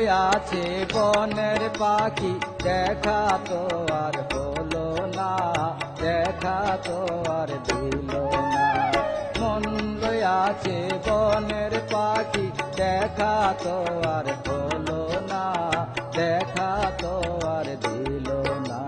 আছে বনের পাখি, দেখা তো আর হলো না, দেখা তো আর দিল না। মন্দ আছে বনের পাখি, দেখা তো আর হলো না, দেখা তো আর দিল না।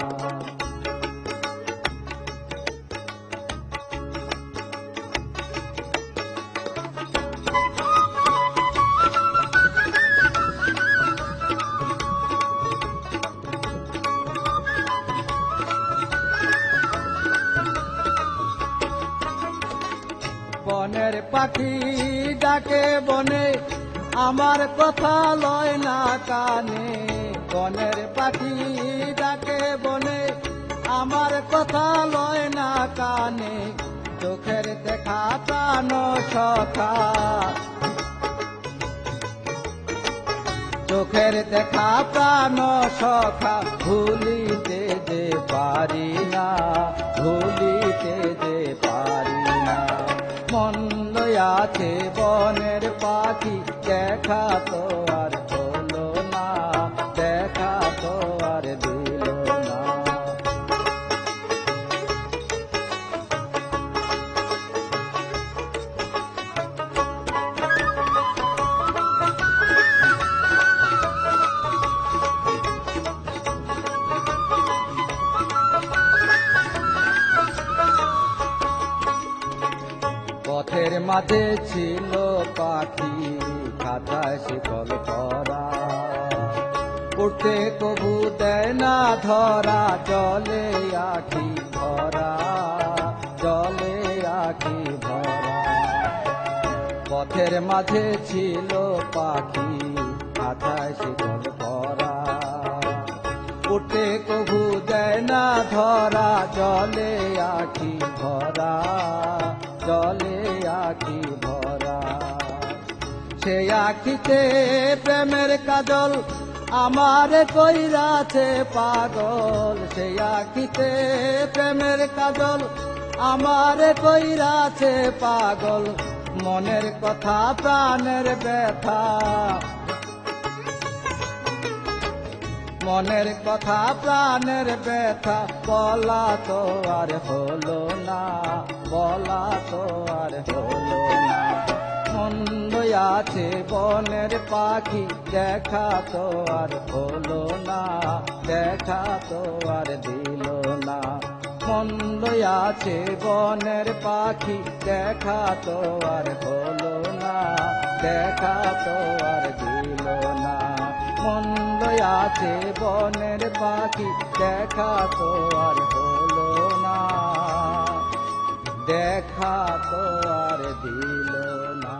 বনের পাখি ডাকে বনে, আমার কথা লয় না কানে। বনের পাখি ডাকে বনে, আমার কথা লয় না কানে। চোখের দেখা প্রাণ সখা, চোখের দেখা প্রাণ সখা, ভুলিতে যে পারি না, ভুলিতে যে পারি না। মন্দ আছে বনের পাখি, দেখা তো আর হলো না, দেখা তো আর দিল না। পথের মাঝে ছিল পাখি, খাতায় শিকল করা, উঠতে কবু দেয় না ধরা, জলে আখি ভরা, জলে আখি ভরা। পথের মাঝে ছিল পাখি, খাতায় শিকল করা, উঠতে কবু দেয় না ধরা, জলে আখি ভরা, জলে আখি ভরা। সে আখিতে প্রেমের কাজল, আমার কইরাছে পাগল। সে আখিতে প্রেমের কাজল, আমার কইরাছে পাগল। মনের কথা প্রাণের ব্যথা, মনের কথা প্রাণের ব্যথা, বলা তো আর হলো না, বলা তো আর হলো না। মন্দ আছে বনের পাখি, দেখা তো আর হলো না, দেখা তো আর দিল না। মন্দ আছে বনের পাখি, দেখা তো আর হলো না, দেখা তো আর দিল না। মন্দ আছে বনের পাখি, দেখা তো আর হলো না, দেখা তো আর দিল না।